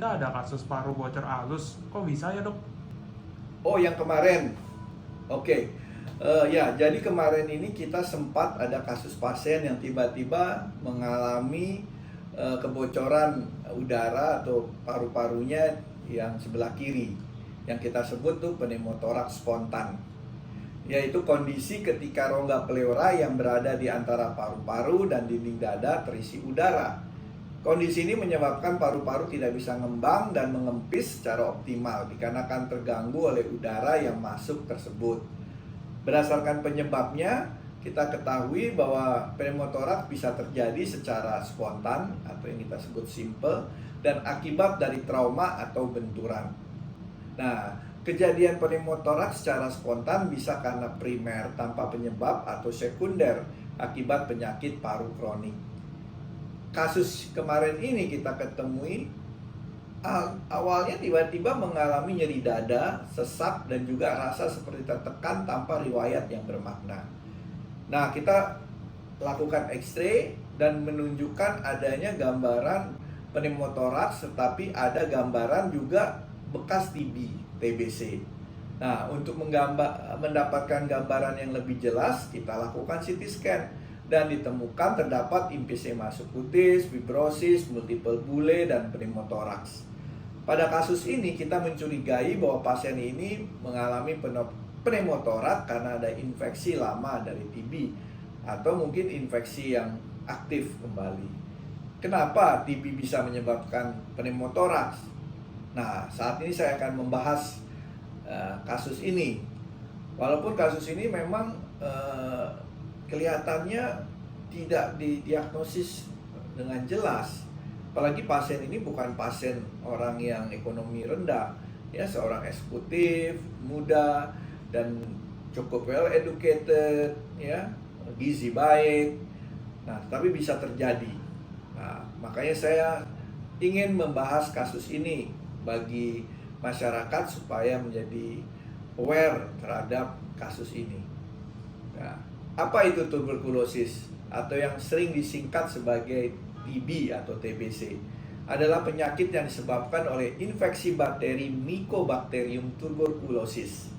kita ada kasus paru bocor halus. Kok bisa ya, Dok? Oh, yang kemarin. Oke. Ya, jadi kemarin ini kita sempat ada kasus pasien yang tiba-tiba mengalami kebocoran udara atau paru-parunya yang sebelah kiri, yang kita sebut tuh pneumotoraks spontan, yaitu kondisi ketika rongga pleura yang berada di antara paru-paru dan dinding dada terisi udara. Kondisi ini menyebabkan paru-paru tidak bisa ngembang dan mengempis secara optimal dikarenakan terganggu oleh udara yang masuk tersebut. Berdasarkan penyebabnya, kita ketahui bahwa pneumotoraks bisa terjadi secara spontan atau yang kita sebut simple dan akibat dari trauma atau benturan. Nah, kejadian pneumotoraks secara spontan bisa karena primer tanpa penyebab atau sekunder akibat penyakit paru kronik. Kasus kemarin ini kita ketemui awalnya tiba-tiba mengalami nyeri dada, sesak, dan juga rasa seperti tertekan tanpa riwayat yang bermakna. Nah, kita lakukan X-ray dan menunjukkan adanya gambaran pneumotoraks, tetapi ada gambaran juga bekas TB, TBC. Nah, untuk mendapatkan gambaran yang lebih jelas, kita lakukan CT scan dan ditemukan terdapat emfisema subkutis, fibrosis, multiple bulle, dan pneumotoraks. Pada kasus ini kita mencurigai bahwa pasien ini mengalami pneumotoraks karena ada infeksi lama dari TB atau mungkin infeksi yang aktif kembali. Kenapa TB bisa menyebabkan pneumotoraks? Nah, saat ini saya akan membahas kasus ini. Walaupun kasus ini memang kelihatannya tidak didiagnosis dengan jelas. Apalagi pasien ini bukan pasien orang yang ekonomi rendah, ya, seorang eksekutif, muda, dan cukup well educated, ya, gizi baik. Nah, tapi bisa terjadi. Nah, makanya saya ingin membahas kasus ini bagi masyarakat supaya menjadi aware terhadap kasus ini. Nah, apa itu tuberkulosis atau yang sering disingkat sebagai TB atau TBC? Adalah penyakit yang disebabkan oleh infeksi bakteri Mycobacterium tuberculosis.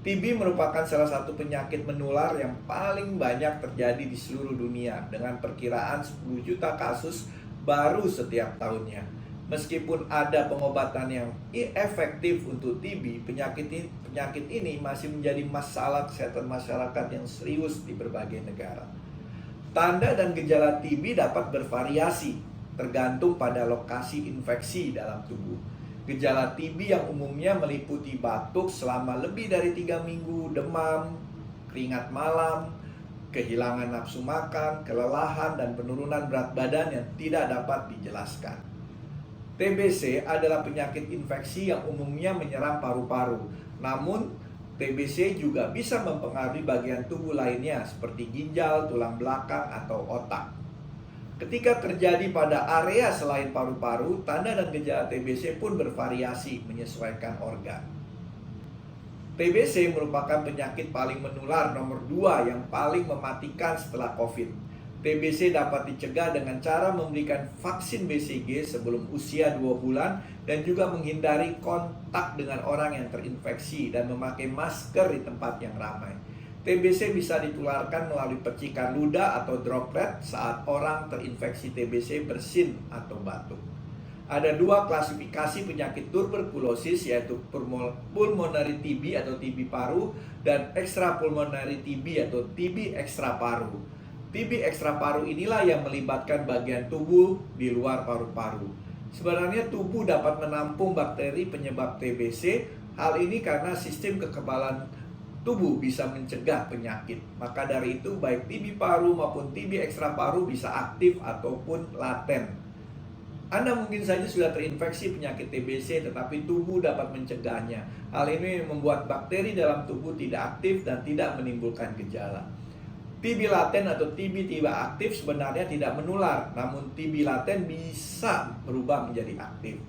TB merupakan salah satu penyakit menular yang paling banyak terjadi di seluruh dunia dengan perkiraan 10 juta kasus baru setiap tahunnya. Meskipun ada pengobatan yang efektif untuk TB, penyakit ini masih menjadi masalah kesehatan masyarakat yang serius di berbagai negara. Tanda dan gejala TB dapat bervariasi tergantung pada lokasi infeksi dalam tubuh. Gejala TB yang umumnya meliputi batuk selama lebih dari 3 minggu, demam, keringat malam, kehilangan nafsu makan, kelelahan, dan penurunan berat badan yang tidak dapat dijelaskan. TBC adalah penyakit infeksi yang umumnya menyerang paru-paru. Namun, TBC juga bisa mempengaruhi bagian tubuh lainnya seperti ginjal, tulang belakang, atau otak. Ketika terjadi pada area selain paru-paru, tanda dan gejala TBC pun bervariasi menyesuaikan organ. TBC merupakan penyakit paling menular nomor 2 yang paling mematikan setelah COVID. TBC dapat dicegah dengan cara memberikan vaksin BCG sebelum usia 2 bulan dan juga menghindari kontak dengan orang yang terinfeksi dan memakai masker di tempat yang ramai. TBC bisa ditularkan melalui percikan ludah atau droplet saat orang terinfeksi TBC bersin atau batuk. Ada 2 klasifikasi penyakit tuberkulosis, yaitu pulmonary TB atau TB paru dan extrapulmonary TB atau TB ekstra paru. TB ekstra paru inilah yang melibatkan bagian tubuh di luar paru-paru. Sebenarnya tubuh dapat menampung bakteri penyebab TBC. Hal ini karena sistem kekebalan tubuh bisa mencegah penyakit. Maka dari itu baik TB paru maupun TB ekstra paru bisa aktif ataupun laten. Anda mungkin saja sudah terinfeksi penyakit TBC tetapi tubuh dapat mencegahnya. Hal ini membuat bakteri dalam tubuh tidak aktif dan tidak menimbulkan gejala. TB laten atau TB tidak aktif sebenarnya tidak menular, namun TB laten bisa berubah menjadi aktif.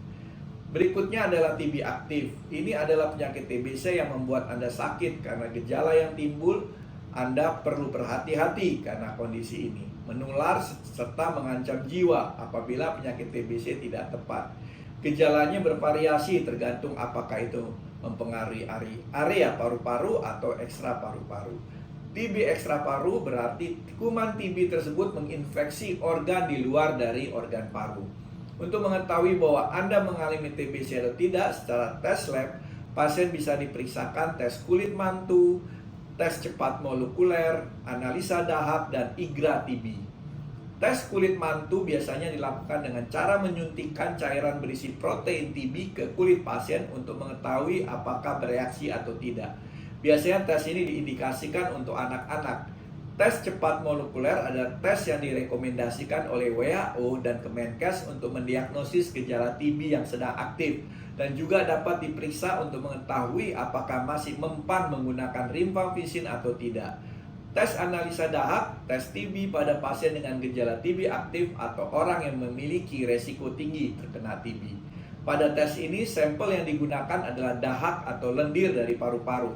Berikutnya adalah TB aktif. Ini adalah penyakit TBC yang membuat Anda sakit karena gejala yang timbul. Anda perlu berhati-hati karena kondisi ini menular serta mengancam jiwa apabila penyakit TBC tidak tepat. Gejalanya bervariasi tergantung apakah itu mempengaruhi area paru-paru atau ekstra paru-paru. TB ekstra paru berarti kuman TB tersebut menginfeksi organ di luar dari organ paru. Untuk mengetahui bahwa Anda mengalami TBC atau tidak secara tes lab, pasien bisa diperiksakan tes kulit mantu, tes cepat molekuler, analisa dahak, dan IGRA TB. Tes kulit mantu biasanya dilakukan dengan cara menyuntikkan cairan berisi protein TB ke kulit pasien untuk mengetahui apakah bereaksi atau tidak. Biasanya tes ini diindikasikan untuk anak-anak. Tes cepat molekuler adalah tes yang direkomendasikan oleh WHO dan Kemenkes untuk mendiagnosis gejala TB yang sedang aktif dan juga dapat diperiksa untuk mengetahui apakah masih mempan menggunakan rifampicin atau tidak. Tes analisa dahak, tes TB pada pasien dengan gejala TB aktif atau orang yang memiliki resiko tinggi terkena TB. Pada tes ini, sampel yang digunakan adalah dahak atau lendir dari paru-paru.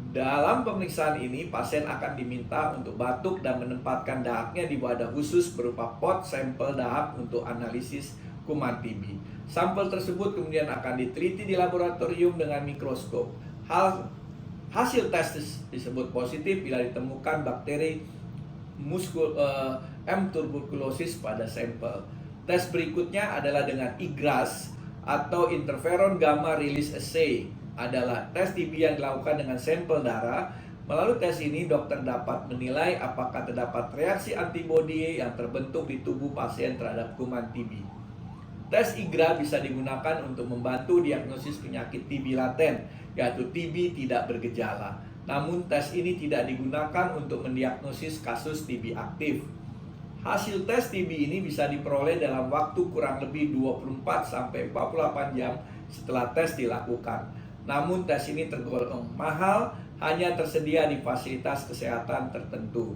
Dalam pemeriksaan ini, pasien akan diminta untuk batuk dan menempatkan dahaknya di wadah khusus berupa pot sampel dahak untuk analisis kuman TB. Sampel tersebut kemudian akan diteliti di laboratorium dengan mikroskop. Hasil tes disebut positif bila ditemukan bakteri M. tuberculosis pada sampel. Tes berikutnya adalah dengan IGRAS atau Interferon Gamma Release Assay. Adalah tes TB yang dilakukan dengan sampel darah. Melalui tes ini, dokter dapat menilai apakah terdapat reaksi antibodi yang terbentuk di tubuh pasien terhadap kuman TB. Tes IGRA bisa digunakan untuk membantu diagnosis penyakit TB laten, yaitu TB tidak bergejala. Namun tes ini tidak digunakan untuk mendiagnosis kasus TB aktif. Hasil tes TB ini bisa diperoleh dalam waktu kurang lebih 24-48 jam setelah tes dilakukan. Namun tes ini tergolong mahal, hanya tersedia di fasilitas kesehatan tertentu.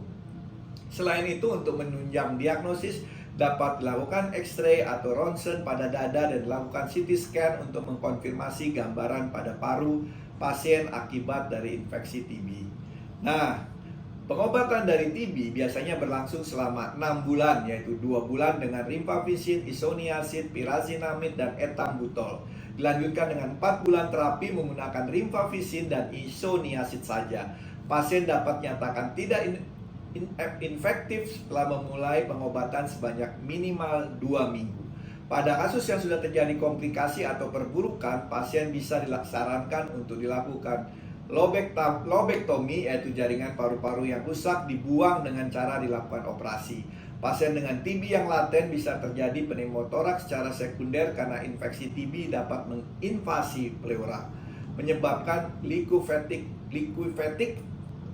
Selain itu, untuk menunjang diagnosis, dapat dilakukan X-ray atau ronsen pada dada dan dilakukan CT scan untuk mengkonfirmasi gambaran pada paru pasien akibat dari infeksi TB. Nah, pengobatan dari TB biasanya berlangsung selama 6 bulan, yaitu 2 bulan dengan rifampicin, isoniazid, pyrazinamide, dan ethambutol. Dilanjutkan dengan 4 bulan terapi menggunakan rifampicin dan isoniazid saja. Pasien dapat nyatakan tidak infektif setelah memulai pengobatan sebanyak minimal 2 minggu. Pada kasus yang sudah terjadi komplikasi atau perburukan, pasien bisa disarankan untuk dilakukan lobektomi, yaitu jaringan paru-paru yang rusak dibuang dengan cara dilakukan operasi. Pasien dengan TB yang laten bisa terjadi pneumotoraks secara sekunder karena infeksi TB dapat menginvasi pleura, menyebabkan liquefatic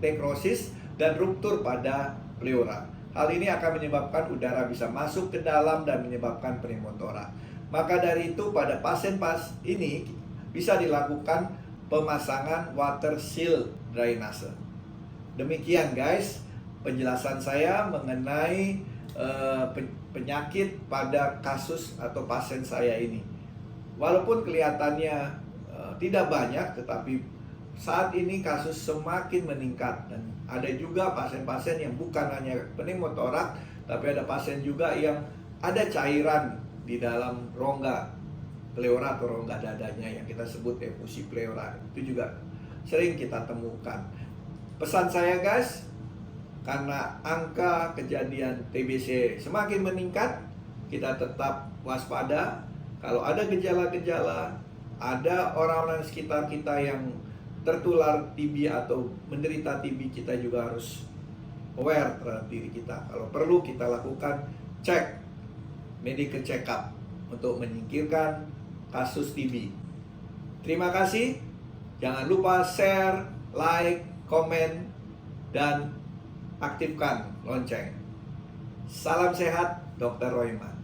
necrosis dan ruptur pada pleura. Hal ini akan menyebabkan udara bisa masuk ke dalam dan menyebabkan pneumotoraks. Maka dari itu pada pasien ini bisa dilakukan pemasangan water seal drainase. Demikian guys penjelasan saya mengenai penyakit pada kasus atau pasien saya ini. Walaupun kelihatannya tidak banyak, tetapi saat ini kasus semakin meningkat dan ada juga pasien-pasien yang bukan hanya pneumotoraks, tapi ada pasien juga yang ada cairan di dalam rongga pleura atau rongga dadanya yang kita sebut efusi pleura. Itu juga sering kita temukan. Pesan saya guys, karena angka kejadian TBC semakin meningkat, kita tetap waspada. Kalau ada gejala-gejala, ada orang-orang sekitar kita yang tertular TB atau menderita TB, kita juga harus aware terhadap diri kita. Kalau perlu kita lakukan cek medical check up untuk menyingkirkan kasus TB. Terima kasih. Jangan lupa share, like, komen, dan aktifkan lonceng. Salam sehat, Dr. Royman.